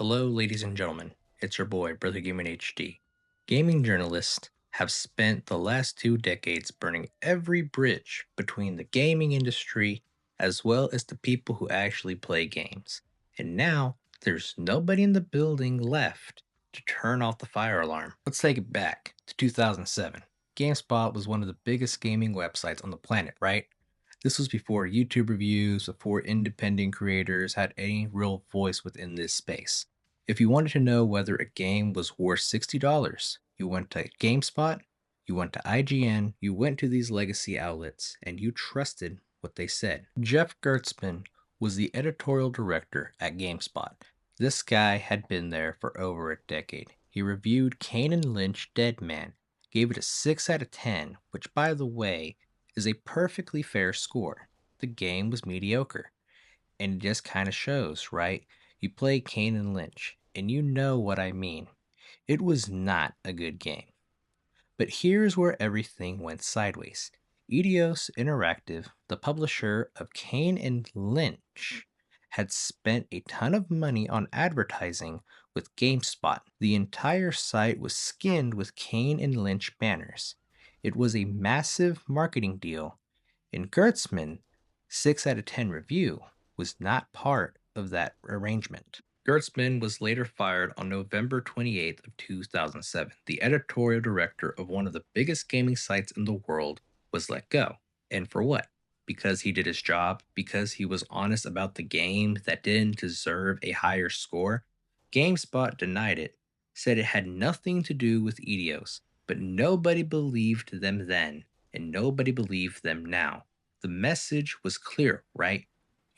Hello, ladies and gentlemen. It's your boy, Brother Gaming HD. Gaming journalists have spent the last 2 decades burning every bridge between the gaming industry as well as the people who actually play games. And now there's nobody in the building left to turn off the fire alarm. Let's take it back to 2007. GameSpot was one of the biggest gaming websites on the planet, right? This was before YouTube reviews, before independent creators had any real voice within this space. If you wanted to know whether a game was worth $60, you went to GameSpot, you went to IGN, you went to these legacy outlets, and you trusted what they said. Jeff Gerstmann was the editorial director at GameSpot. This guy had been there for over a decade. He reviewed Kane and Lynch Dead Man, gave it a 6 out of 10, which, by the way, is a perfectly fair score. The game was mediocre. And it just kind of shows, right? You play Kane and Lynch, and you know what I mean. It was not a good game. But here's where everything went sideways. Eidos Interactive, the publisher of Kane and Lynch, had spent a ton of money on advertising with GameSpot. The entire site was skinned with Kane and Lynch banners. It was a massive marketing deal, and Gertzman 6 out of 10 review was not part of that arrangement. Gertzman was later fired on November 28th of 2007. The editorial director of one of the biggest gaming sites in the world was let go. And for what? Because he did his job, because he was honest about the game that didn't deserve a higher score. GameSpot denied it, said it had nothing to do with Eidos, but nobody believed them then, and nobody believed them now. The message was clear, right?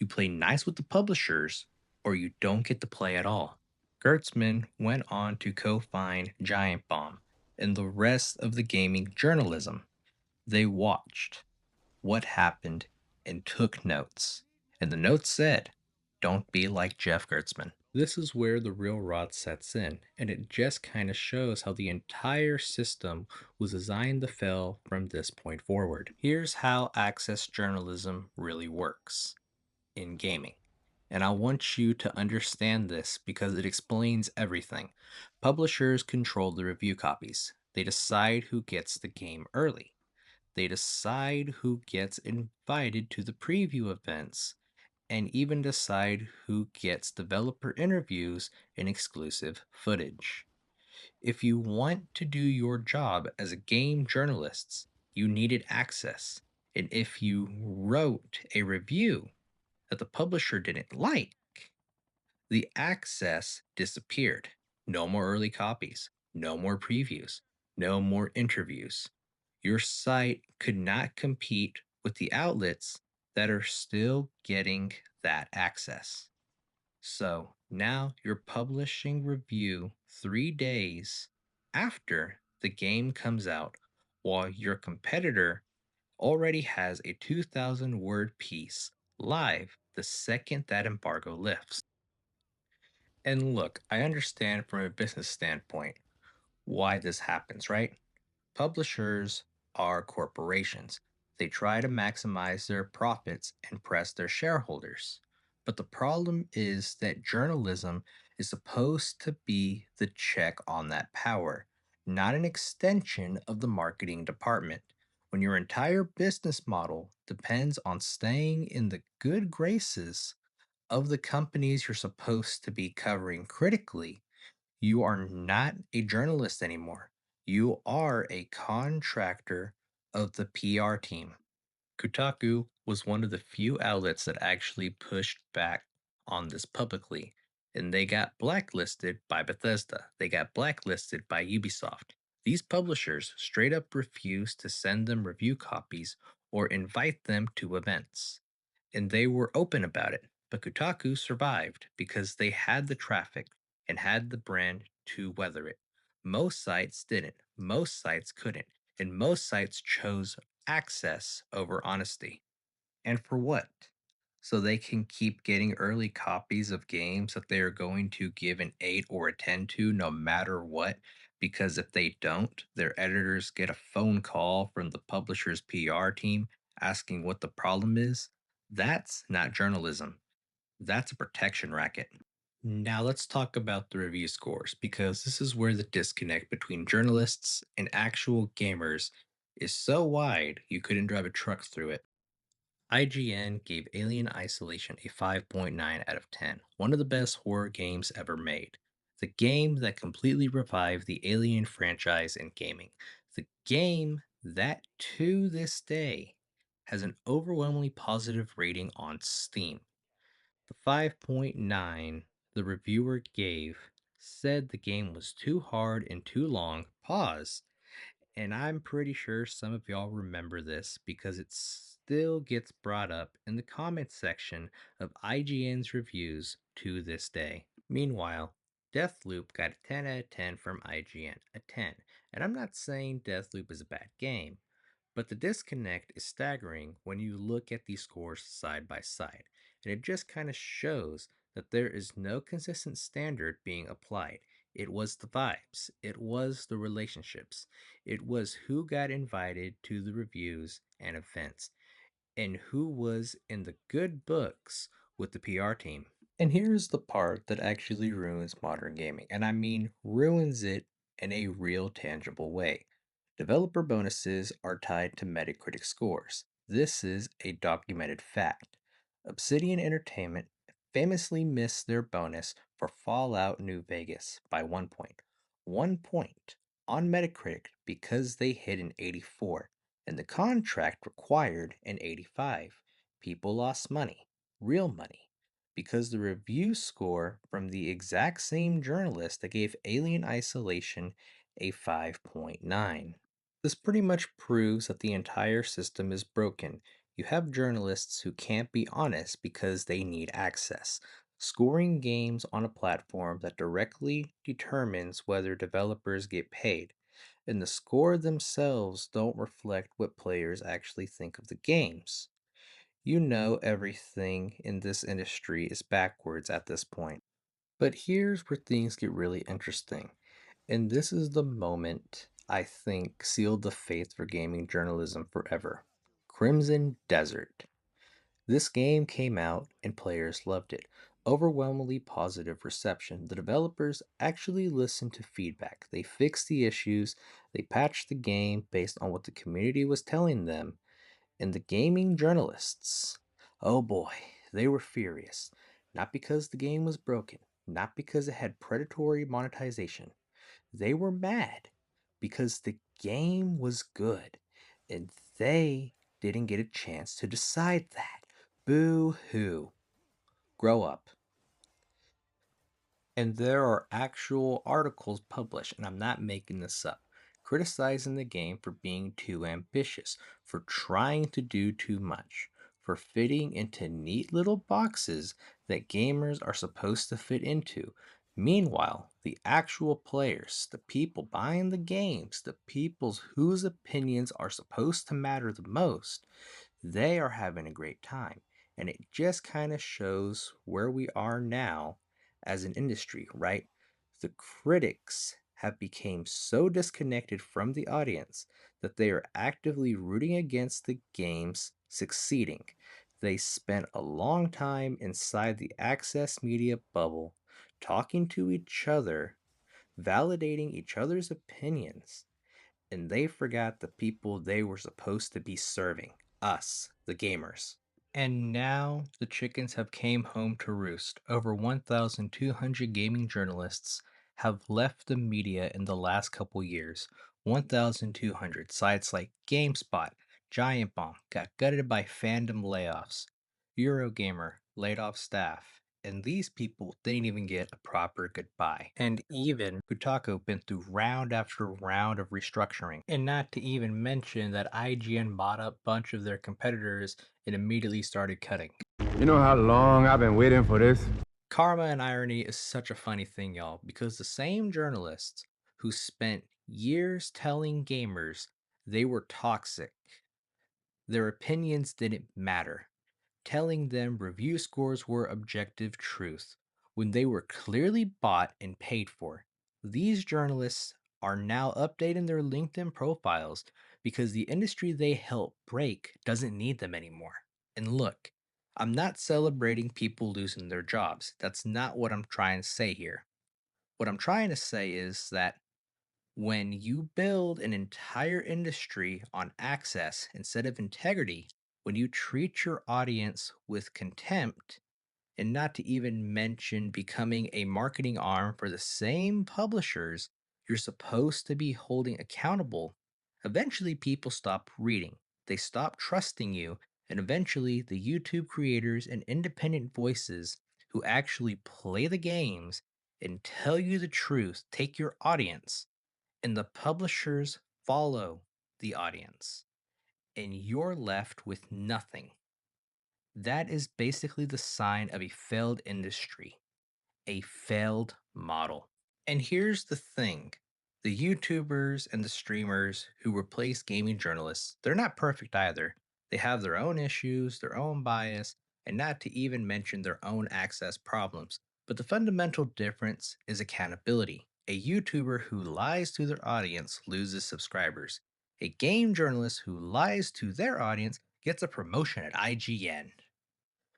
You play nice with the publishers, or you don't get to play at all. Gertzman went on to co-found Giant Bomb and the rest of the gaming journalism. They watched what happened and took notes. And the notes said, don't be like Jeff Gertzman. This is where the real rot sets in, and it just kind of shows how the entire system was designed to fail from this point forward. Here's how access journalism really works in gaming. And I want you to understand this because it explains everything. Publishers control the review copies. They decide who gets the game early. They decide who gets invited to the preview events and even decide who gets developer interviews and exclusive footage. If you want to do your job as a game journalist, you needed access. And if you wrote a review that the publisher didn't like, the access disappeared. No more early copies, no more previews, no more interviews. Your site could not compete with the outlets that are still getting that access. So now you're publishing review 3 days after the game comes out, while your competitor already has a 2,000 word piece live the second that embargo lifts. And look, I understand from a business standpoint why this happens, right? Publishers are corporations. They try to maximize their profits and press their shareholders. But the problem is that journalism is supposed to be the check on that power, not an extension of the marketing department. When your entire business model depends on staying in the good graces of the companies you're supposed to be covering critically, you are not a journalist anymore. You are a contractor of the PR team. Kotaku was one of the few outlets that actually pushed back on this publicly, and they got blacklisted by Bethesda. They got blacklisted by Ubisoft. These publishers straight up refused to send them review copies or invite them to events. And they were open about it. But Kotaku survived because they had the traffic and had the brand to weather it. Most sites didn't. Most sites couldn't. And most sites chose access over honesty. And for what? So they can keep getting early copies of games that they are going to give an 8 or a 10 to no matter what. Because if they don't, their editors get a phone call from the publisher's PR team asking what the problem is. That's not journalism. That's a protection racket. Now let's talk about the review scores because this is where the disconnect between journalists and actual gamers is so wide you couldn't drive a truck through it. IGN gave Alien Isolation a 5.9 out of 10, one of the best horror games ever made. The game that completely revived the Alien franchise in gaming. The game that, to this day, has an overwhelmingly positive rating on Steam. The 5.9 the reviewer gave said the game was too hard and too long. Pause. And I'm pretty sure some of y'all remember this because it still gets brought up in the comments section of IGN's reviews to this day. Meanwhile, Deathloop got a 10 out of 10 from IGN, a 10. And I'm not saying Deathloop is a bad game, but the disconnect is staggering when you look at these scores side by side, and it just kind of shows that there is no consistent standard being applied. It was the vibes, it was the relationships, it was who got invited to the reviews and events, and who was in the good books with the PR team. And here's the part that actually ruins modern gaming, and I mean ruins it in a real tangible way. Developer bonuses are tied to Metacritic scores. This is a documented fact. Obsidian Entertainment famously missed their bonus for Fallout New Vegas by 1 point. 1 point on Metacritic because they hit an 84, and the contract required an 85. People lost money, real money, because the review score from the exact same journalist that gave Alien Isolation a 5.9. This pretty much proves that the entire system is broken. You have journalists who can't be honest because they need access, scoring games on a platform that directly determines whether developers get paid, and the score themselves don't reflect what players actually think of the games. You know everything in this industry is backwards at this point. But here's where things get really interesting. And this is the moment I think sealed the fate for gaming journalism forever. Crimson Desert. This game came out and players loved it. Overwhelmingly positive reception. The developers actually listened to feedback. They fixed the issues, they patched the game based on what the community was telling them, and the gaming journalists, oh boy, they were furious. Not because the game was broken, not because it had predatory monetization. They were mad because the game was good and they didn't get a chance to decide that. Boo hoo. Grow up. And there are actual articles published, and I'm not making this up, criticizing the game for being too ambitious, for trying to do too much, for fitting into neat little boxes that gamers are supposed to fit into. Meanwhile, the actual players, the people buying the games, the peoples whose opinions are supposed to matter the most, they are having a great time. And it just kind of shows where we are now as an industry, right? The critics have become so disconnected from the audience that they are actively rooting against the games succeeding. They spent a long time inside the access media bubble, talking to each other, validating each other's opinions, and they forgot the people they were supposed to be serving, us, the gamers. And now the chickens have came home to roost. Over 1,200 gaming journalists have left the media in the last couple years. 1,200 sites like GameSpot, Giant Bomb got gutted by fandom layoffs. Eurogamer laid off staff, and these people didn't even get a proper goodbye. And even Kotaku been through round after round of restructuring. And not to even mention that IGN bought up a bunch of their competitors and immediately started cutting. You know how long I've been waiting for this? Karma and irony is such a funny thing, y'all, because the same journalists who spent years telling gamers they were toxic, their opinions didn't matter, telling them review scores were objective truth when they were clearly bought and paid for. These journalists are now updating their LinkedIn profiles because the industry they helped break doesn't need them anymore. And look, I'm not celebrating people losing their jobs. That's not what I'm trying to say here. What I'm trying to say is that when you build an entire industry on access instead of integrity, when you treat your audience with contempt, and not to even mention becoming a marketing arm for the same publishers you're supposed to be holding accountable, eventually people stop reading. They stop trusting you, and eventually the YouTube creators and independent voices who actually play the games and tell you the truth take your audience, and the publishers follow the audience, and you're left with nothing. That is basically the sign of a failed industry, a failed model. And here's the thing, the YouTubers and the streamers who replace gaming journalists, they're not perfect either. They have their own issues, their own bias, and not to even mention their own access problems. But the fundamental difference is accountability. A YouTuber who lies to their audience loses subscribers. A game journalist who lies to their audience gets a promotion at IGN.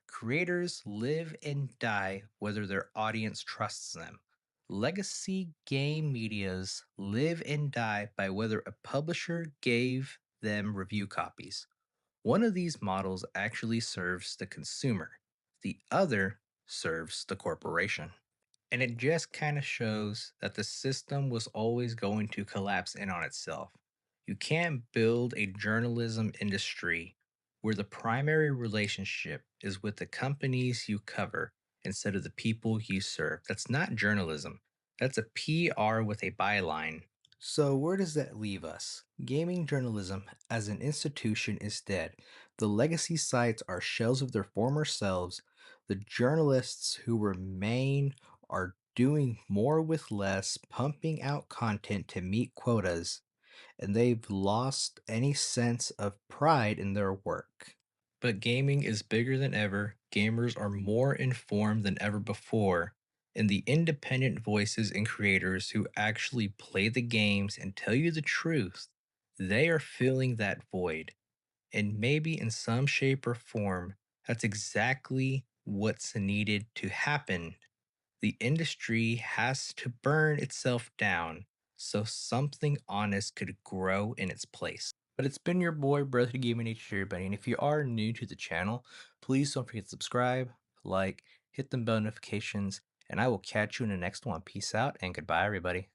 Creators live and die whether their audience trusts them. Legacy game medias live and die by whether a publisher gave them review copies. One of these models actually serves the consumer, the other serves the corporation. And it just kind of shows that the system was always going to collapse in on itself. You can't build a journalism industry where the primary relationship is with the companies you cover instead of the people you serve. That's not journalism. That's a PR with a byline. So, where does that leave us? Gaming journalism as an institution is dead. The legacy sites are shells of their former selves. The journalists who remain are doing more with less, pumping out content to meet quotas, and they've lost any sense of pride in their work. But gaming is bigger than ever, gamers are more informed than ever before, and the independent voices and creators who actually play the games and tell you the truth, they are filling that void. And maybe in some shape or form, that's exactly what's needed to happen. The industry has to burn itself down so something honest could grow in its place. But it's been your boy, Brother Gaming Nature, everybody. And if you are new to the channel, please don't forget to subscribe, like, hit the bell notifications, and I will catch you in the next one. Peace out and goodbye, everybody.